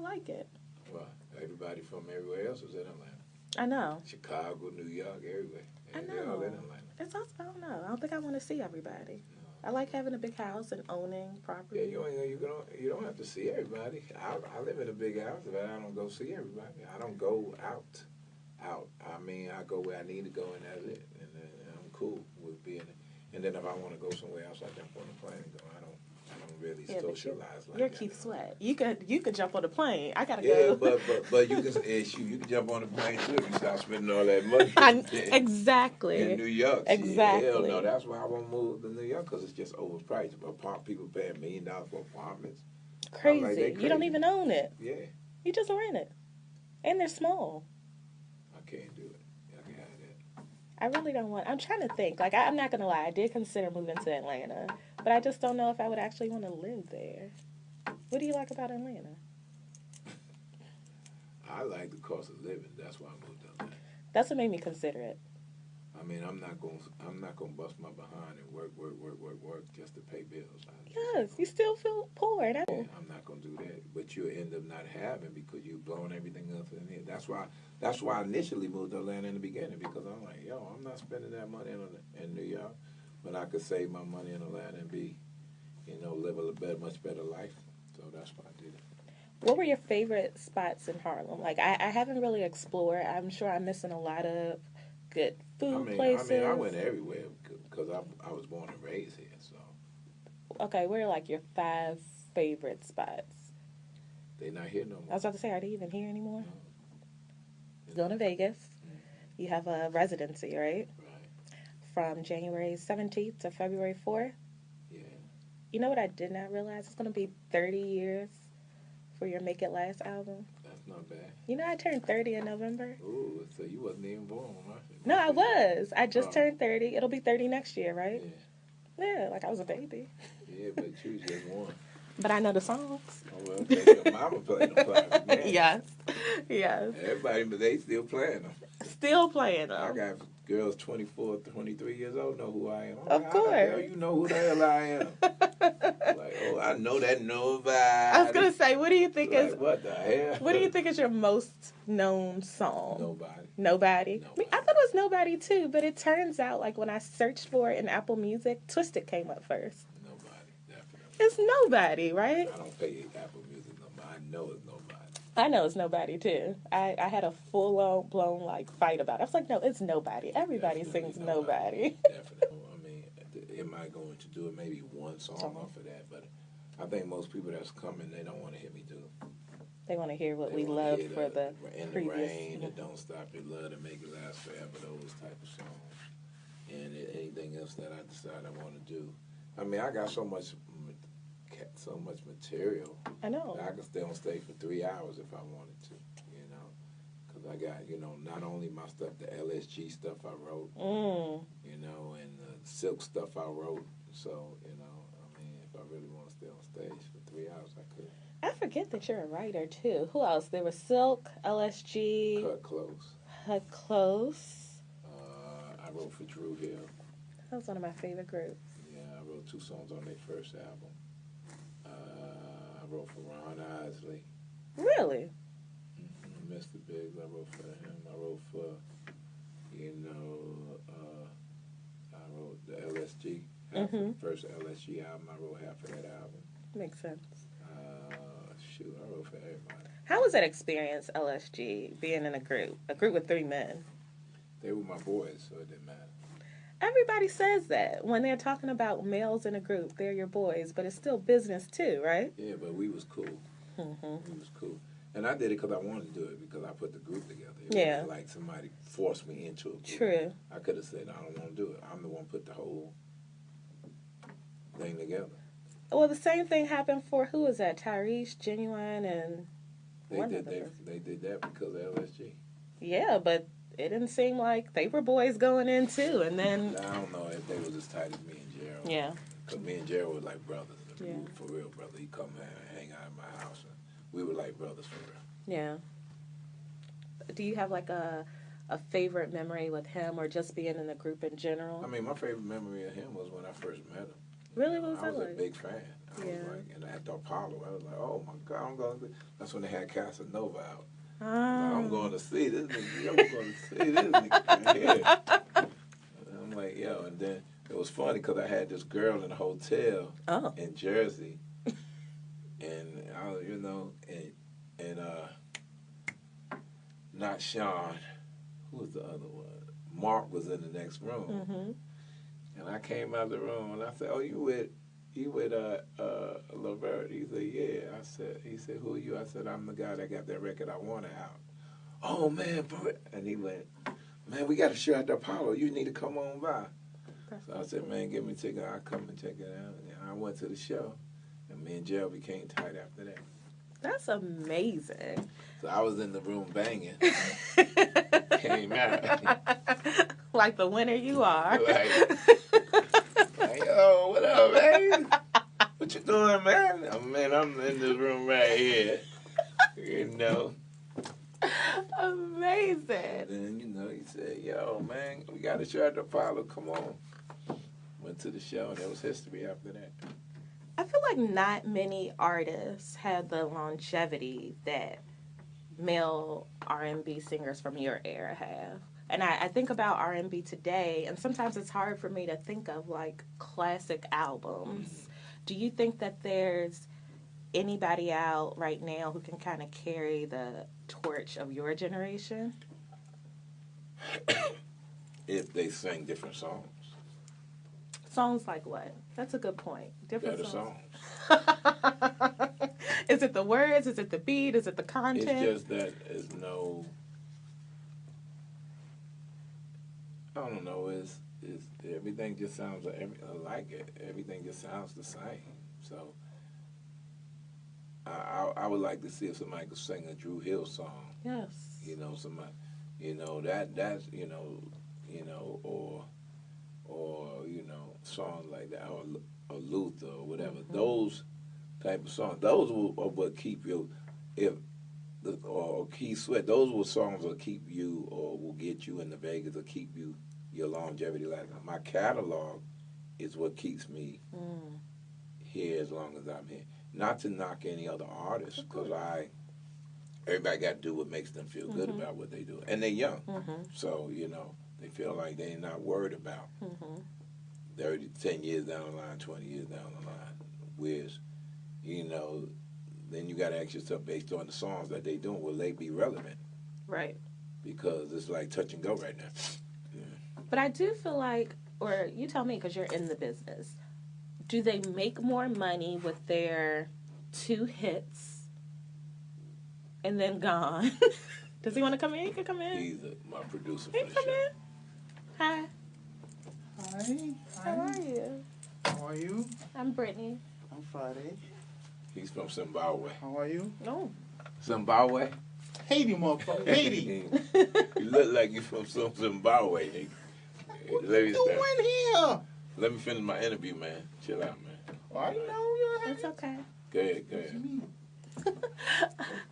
like it. Well, everybody from everywhere else is in Atlanta. I know. Chicago, New York, everywhere. I They're all know. in Atlanta. It's also, I don't know. I don't think I want to see everybody. No. I like having a big house and owning property. Yeah, you don't have to see everybody. I live in a big house, but I don't go see everybody. I don't go out. I mean, I go where I need to go, and that's it. And I'm cool with being. And then if I want to go somewhere else, I jump on the plane and go. I don't really socialize like you're that. Keith Sweat. You could jump on the plane. I gotta go. go. Yeah, but you can jump on the plane too if you start spending all that money. Exactly. In New York. Exactly. Hell no, that's why I won't move to New York because it's just overpriced. People paying $1 million for apartments. Crazy. Crazy. You don't even own it. Yeah. You just rent it, and they're small. I can't do it. I can't have that. I really don't want. I'm trying to think. Like I'm not gonna lie. I did consider moving to Atlanta, but I just don't know if I would actually want to live there. What do you like about Atlanta? I like the cost of living. That's why I moved to Atlanta. That's what made me consider it. I mean, I'm not gonna bust my behind and work just to pay bills. Yes, you still feel poor. Yeah, I'm not gonna do that. But you'll end up not having because you've blown everything else in here. That's why I initially moved to Atlanta in the beginning because I'm like, I'm not spending that money in New York, but I could save my money in Atlanta and be, live a much better life. So that's why I did it. What were your favorite spots in Harlem? Like I haven't really explored. I'm sure I'm missing a lot of good food places. I went everywhere because I was born and raised here. So. Okay, what are like your 5 favorite spots? They're not here no more. I was about to say, are they even here anymore? No. You're going to Vegas. Mm-hmm. You have a residency, right? Right. From January 17th to February 4th. Yeah. You know what I did not realize? It's going to be 30 years for your Make It Last album. That's not bad. You know I turned 30 in November. Ooh, so you wasn't even born, right? No, I was. I just turned 30. It'll be 30 next year, right? Yeah. Yeah, like I was a baby. Yeah, but you just won. But I know the songs. Oh, well, your mama played them classics. Yes. Yes. Everybody, but they still playing them. Still playing them. I got girls 24, 23 years old know who I am. Of course. How you know who the hell I am? Like, I know that nobody. I was going to say, what do you think is... What the hell? What do you think is your most known song? Nobody. Nobody? I mean, I thought it was Nobody, too, but it turns out, like, when I searched for it in Apple Music, Twisted came up first. Nobody, definitely. It's Nobody, right? I don't pay Apple Music no more. I know it's Nobody. I know it's Nobody, too. I had a full-blown, like, fight about it. I was like, no, it's Nobody. Everybody sings Nobody. Definitely. I mean, am I going to do it? Maybe one song off of that, but I think most people that's coming, they don't want to hear me do it. They want to hear what we love for the In previous... the rain, the Don't Stop Your Love, to Make It Last Forever, those type of songs. And anything else that I decide I want to do. I mean, I got so much material. I know. I could stay on stage for 3 hours if I wanted to, because I got, not only my stuff, the LSG stuff I wrote, and the Silk stuff I wrote. So, I mean, if I really want to stay on stage for 3 hours, I could. I forget that you're a writer, too. Who else? There was Silk, LSG. Cut Close. Cut Close. I wrote for Drew Hill. That was one of my favorite groups. Yeah, I wrote 2 songs on their first album. I wrote for Ron Isley. Really? Mm-hmm. Mr. Biggs, I wrote for him. I wrote for, I wrote the LSG. The first LSG album, I wrote half of that album. Makes sense. I wrote for everybody. How was that experience, LSG, being in a group with 3 men? They were my boys, so it didn't matter. Everybody says that when they're talking about males in a group, they're your boys, but it's still business too, right? Yeah, but we was cool. We was cool. And I did it because I wanted to do it, because I put the group together. It wasn't like somebody forced me into a group. True. I could have said, I don't want to do it. I'm the one who put the whole thing together. Well, the same thing happened for, who was that? Tyrese, Genuine, and They did that because of LSG. Yeah, but it didn't seem like they were boys going in too, and then... I don't know if they was as tight as me and Gerald. Yeah. Because me and Gerald were like brothers. Yeah. For real, brother. He'd come and hang out at my house. And we were like brothers for real. Yeah. Do you have like a favorite memory with him, or just being in the group in general? I mean, my favorite memory of him was when I first met him. Really? What was that like? I was like? a big fan. I was like, and at the Apollo, I was like, oh my God, I'm going to. That's when they had Casanova out. I'm going to see this nigga. I'm going to see this nigga right here. And I'm like, yo, and then it was funny because I had this girl in a hotel in Jersey, and I was, and not Sean, who was the other one? Mark was in the next room, and I came out of the room and I said, "Oh, you with Levert?" He said, "Yeah." He said, "Who are you?" I said, "I'm the guy that got that record I wanted out." Oh man, and he went, "Man, we got a show at the Apollo. You need to come on by." So I said, "Man, give me a ticket. I'll come and check it out." And I went to the show, and me and Gerald became tight after that. That's amazing. So I was in the room banging. Came out. Like the winner you are. Like, yo, what up, man? What you doing, man? Oh, man, I'm in this room right here. Amazing. And then, he said, yo, man, we got a show at the Apollo. Come on. Went to the show, and there was history after that. I feel like not many artists have the longevity that male R&B singers from your era have. And I think about R&B today, and sometimes it's hard for me to think of, like, classic albums. Do you think that there's anybody out right now who can kind of carry the torch of your generation? If they sing different songs. Songs like what? That's a good point. Different Better songs. songs. Is it the words? Is it the beat? Is it the content? It's just that it's no... I don't know. It's everything just sounds like it. Everything just sounds the same. So I would like to see if somebody could sing a Drew Hill song. Yes. Somebody, that's or songs like that, or Luther or whatever. Those type of songs. Those are what keep you. Or Keith Sweat. Those were songs that keep you or will get you into Vegas or keep you your longevity. Like my catalog is what keeps me here as long as I'm here. Not to knock any other artists, because everybody got to do what makes them feel good about what they do, and they're young, so they feel like they're not worried about 10 years down the line, 20 years down the line. Whereas, then you got to ask yourself, based on the songs that they doing, will they be relevant? Right. Because it's like touch and go right now. Yeah. But I do feel like, or you tell me because you're in the business, do they make more money with their 2 hits and then gone? Does he want to come in? He can come in. He's my producer He for the come show. in. Hi. Hi. How are you? How are you? I'm Brittany. I'm Friday. He's from Zimbabwe. How are you? No. Zimbabwe? Haiti, motherfucker. Haiti. You look like you from some Zimbabwe, nigga. What Let me you doing here? Let me finish my interview, man. Chill out, man. I know you're It's okay. Go ahead.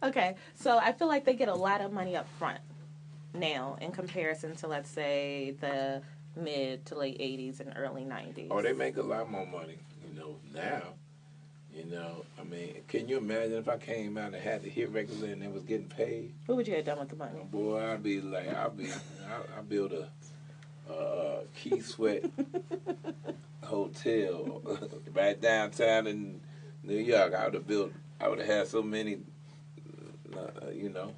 Okay, so I feel like they get a lot of money up front now in comparison to, let's say, the mid to late 80s and early 90s. Oh, they make a lot more money, now. I mean, can you imagine if I came out and had to hit regularly and they was getting paid? What would you have done with the money? Boy, I'd build a Keith Sweat hotel right downtown in New York. I would have had so many,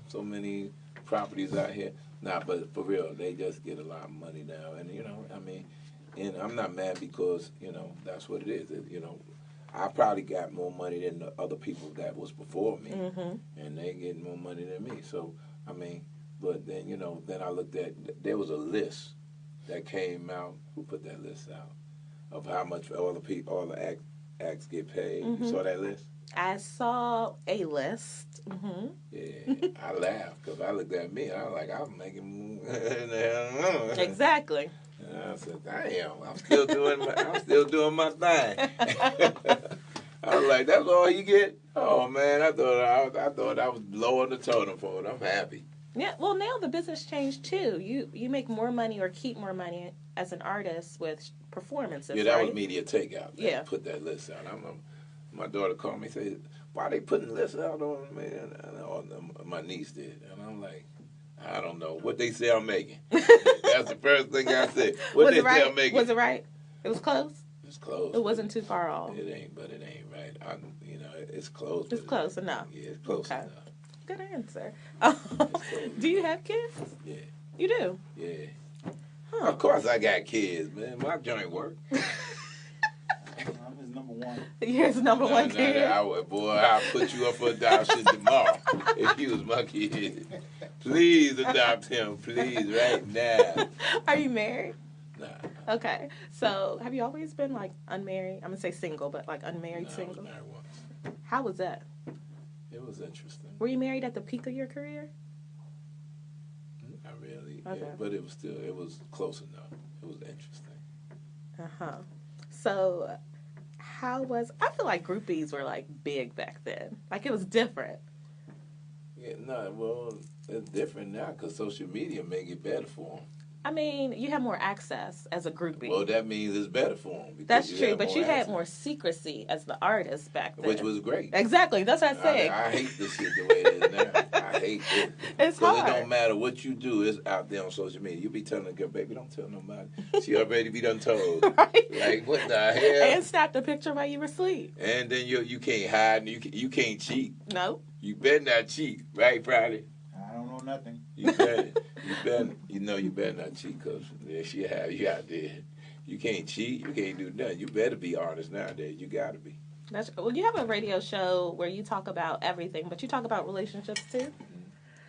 so many properties out here. Nah, but for real, they just get a lot of money now. And, and I'm not mad because, that's what it is. I probably got more money than the other people that was before me. And they getting more money than me. So, but then, then I looked at, there was a list that came out. Who put that list out? Of how much all the acts get paid. You saw that list? I saw a list. Yeah, I laughed because I looked at me. I was like, I'm making Exactly. And I said, damn, I'm still doing my thing. I was like, that's all you get? Oh man, I thought I was low on the totem pole. I'm happy. Yeah, well, now the business changed too. You make more money or keep more money as an artist with performances. Yeah, that right? was media takeout. Yeah, put that list out. my daughter called me and said, why they putting lists out on me? And my niece did. And I'm like, I don't know. What they say I'm making. That's the first thing I said. What they say I'm making. Was it right? It was close? It was close. It wasn't too far off. It ain't, but it ain't right. It's close. It's close enough. Yeah, it's close enough. Good answer. Do you have kids? Yeah. You do? Yeah. Huh. Of course I got kids, man. My joint work. I'm his number one. You're his number one kid? I'll put you up for adoption tomorrow if he was my kid. Please adopt him, please, right now. Are you married? Nah. Okay. So, have you always been, like, unmarried? I'm going to say single, but, like, unmarried I single? was married once. How was that? It was interesting. Were you married at the peak of your career? Not really. Okay. Yeah, but it was close enough. It was interesting. Uh-huh. So, I feel like groupies were, like, big back then. Like, it was different. Yeah, well, it's different now because social media make it better for them. I mean, you have more access as a groupie. Well, that means it's better for them. That's true, but you had more secrecy as the artist back then. Which was great. Exactly, that's what I said. I hate this shit the way it is now. I hate it. It's hard. Because it don't matter what you do, it's out there on social media. You be telling a girl, baby, don't tell nobody. She already be done told. Right? Like, what the hell? And snapped a picture while you were asleep. And then you can't hide, and you can't cheat. No. You better not cheat, right, Friday? I don't know nothing. You better not cheat because she have you out there. You can't cheat. You can't do nothing. You better be honest nowadays. You got to be. Well, you have a radio show where you talk about everything, but you talk about relationships too. Mm-hmm.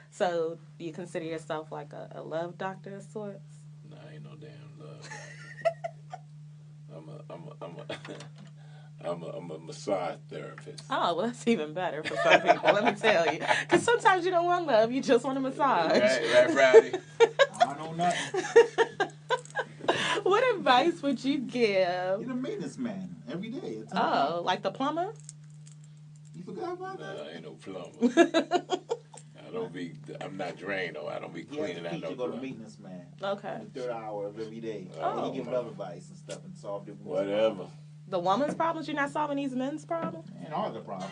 So, do you consider yourself like a love doctor of sorts? No, I ain't no damn love doctor. I'm a massage therapist. Oh, well, that's even better for some people, let me tell you. Because sometimes you don't want love, you just want a massage. Right, Friday? I don't know nothing. What advice would you give? You're the maintenance man every day. Oh, like the plumber? You forgot about that? I ain't no plumber. I'm not drained, though. I don't be cleaning out no You go to maintenance man. Okay. The third hour of every day. Oh. You give love advice and stuff and solve different whatever. The woman's problems? You're not solving these men's problems? And all the problems.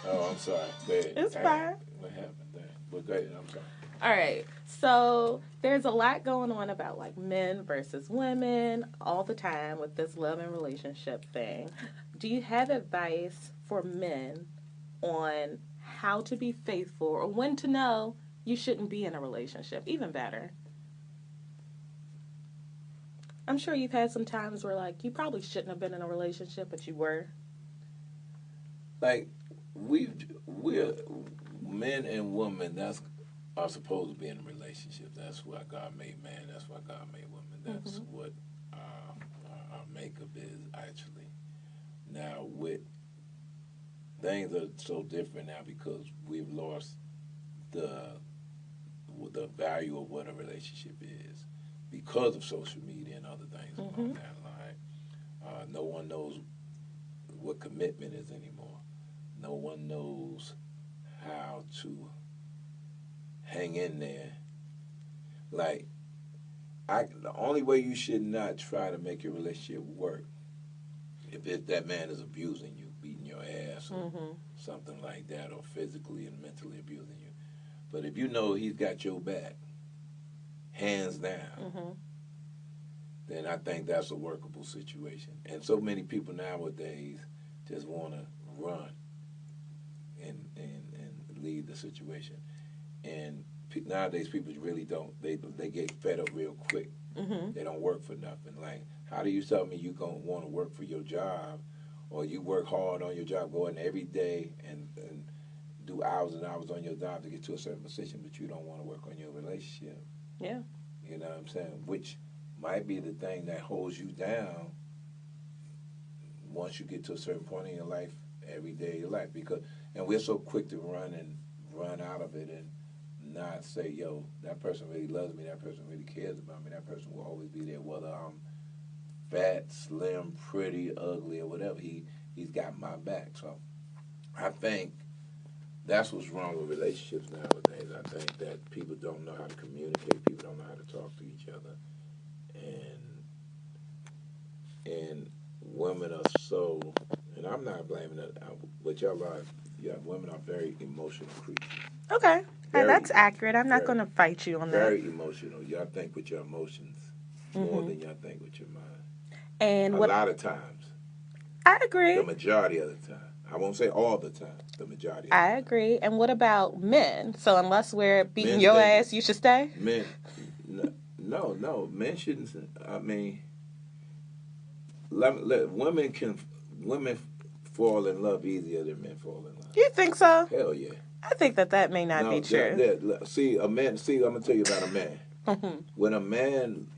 Oh, I'm sorry. Go ahead. It's fine. What happened there? But go ahead. I'm sorry. All right. So there's a lot going on about like men versus women all the time with this love and relationship thing. Do you have advice for men on how to be faithful or when to know you shouldn't be in a relationship? Even better. I'm sure you've had some times where, like, you probably shouldn't have been in a relationship, but you were. Like, we're men and women are supposed to be in a relationship. That's why God made man. That's why God made women. That's what our makeup is, actually. Now, things are so different now because we've lost the value of what a relationship is. Because of social media and other things along that line. No one knows what commitment is anymore. No one knows how to hang in there. Like, the only way you should not try to make your relationship work if that man is abusing you, beating your ass or something like that, or physically and mentally abusing you. But if you know he's got your back, hands down, then I think that's a workable situation. And so many people nowadays just want to run and leave the situation. And nowadays people really don't. They get fed up real quick. They don't work for nothing. Like, how do you tell me you gonna want to work for your job, or you work hard on your job, go in every day and do hours and hours on your job to get to a certain position, but you don't want to work on your relationship? Yeah. You know what I'm saying? Which might be the thing that holds you down once you get to a certain point in your life, every day of your life. And we're so quick to run out of it and not say, yo, that person really loves me, that person really cares about me, that person will always be there, whether I'm fat, slim, pretty, ugly, or whatever. He's got my back. So I think that's what's wrong with relationships nowadays. I think that people don't know how to communicate. People don't know how to talk to each other. And women are so, and I'm not blaming it, but y'all are, yeah, women are very emotional creatures. Okay. Very, That's accurate. I'm not very, going to fight you on that. very emotional. Y'all think with your emotions more Mhm. than y'all think with your mind. And A what lot of times. I agree. The majority of the time. I won't say all the time. The majority of the I time. agree. And what about men? So unless we're beating Men's your dangerous. ass, you should stay? Men, no. Men shouldn't. I mean, women fall in love easier than men fall in love. You think so? Hell yeah. I think that may not be true. See, a man. See, I'm gonna tell you about a man. Mhm. When a man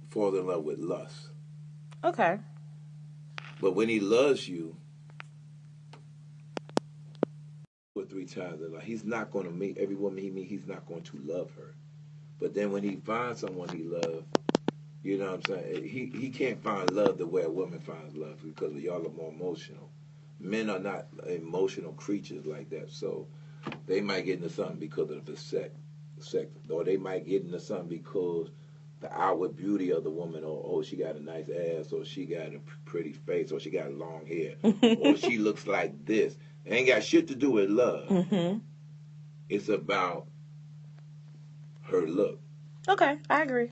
falls in love with lust. Okay. But when he loves you, 2 or 3 times, like he's not going to meet every woman he meets. He's not going to love her. But then when he finds someone he loves, you know what I'm saying? He can't find love the way a woman finds love because y'all are more emotional. Men are not emotional creatures like that, so they might get into something because of the sex, or they might get into something because the outward beauty of the woman, or oh, she got a nice ass, or she got a pretty face, or she got long hair, or she looks like this. It ain't got shit to do with love. Mm-hmm. It's about her look. Okay, I agree.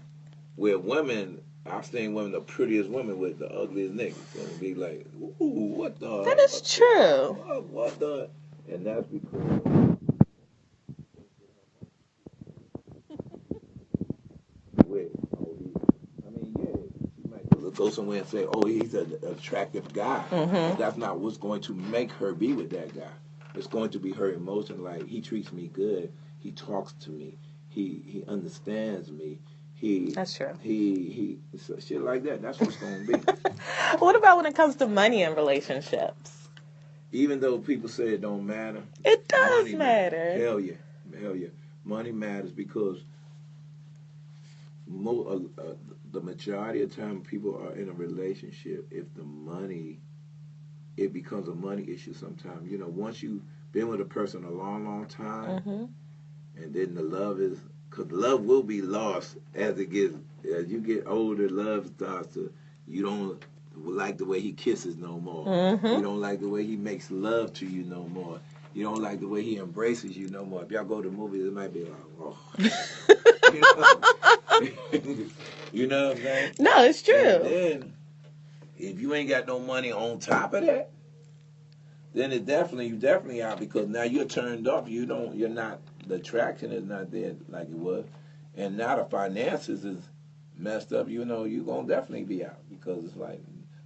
Where women, I've seen women, the prettiest women with the ugliest niggas, and be like, ooh, what the? That is true. What the? And that's because. She might go somewhere and say, oh, he's an attractive guy. Mm-hmm. But that's not what's going to make her be with that guy. It's going to be her emotion, like, he treats me good, he talks to me, he understands me, That's true. He shit like that. That's what's going to be. What about when it comes to money in relationships? Even though people say it don't matter, It does money matter. Hell yeah, money matters because the majority of the time people are in a relationship. If the money, it becomes a money issue. Sometimes, you know, once you've been with a person a long time, Mm-hmm. and then the love is, because love will be lost as you get older. Love starts to, you don't like the way he kisses no more. Mm-hmm. You don't like the way he makes love to you no more. You don't like the way he embraces you no more. If y'all go to movies, it might be like, oh. You know what I'm saying? No, it's true. And then, if you ain't got no money on top of that, then you definitely out, because now you're turned off. You're not, the attraction is not there like it was, and now the finances is messed up. You know, you're gonna definitely be out because it's like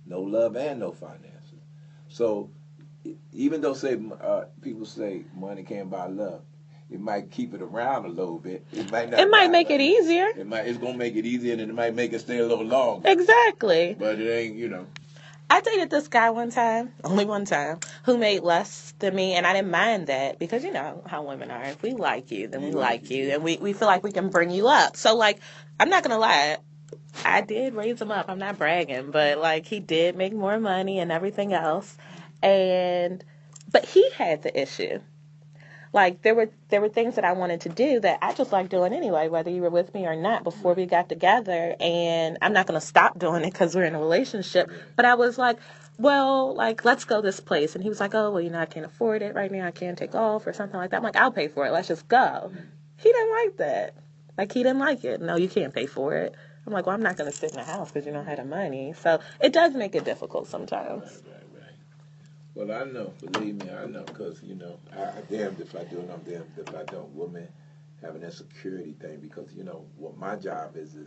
no love and no finances. So even though people say money can't buy love, it might keep it around a little bit. It might not. It might make it easier. It's gonna make it easier, and it might make it stay a little longer. Exactly. But it ain't, you know. I dated this guy one time, only one time, who made less than me, and I didn't mind that because you know how women are. If we like you, then we like you, and we feel like we can bring you up. So, like, I'm not going to lie, I did raise him up. I'm not bragging, but, like, he did make more money and everything else. But he had the issue. Like, there were things that I wanted to do that I just liked doing anyway, whether you were with me or not, before we got together. And I'm not going to stop doing it because we're in a relationship. But I was like, well, like, let's go this place. And he was like, oh, well, you know, I can't afford it right now. I can't take off or something like that. I'm like, I'll pay for it. Let's just go. He didn't like that. Like, he didn't like it. No, you can't pay for it. I'm like, well, I'm not going to sit in the house because you don't have the money. So it does make it difficult sometimes. Right. Well, I know. Believe me, I know. Because, you know, I damned if I do and I'm damned if I don't. Women have an insecurity thing because, you know, what my job is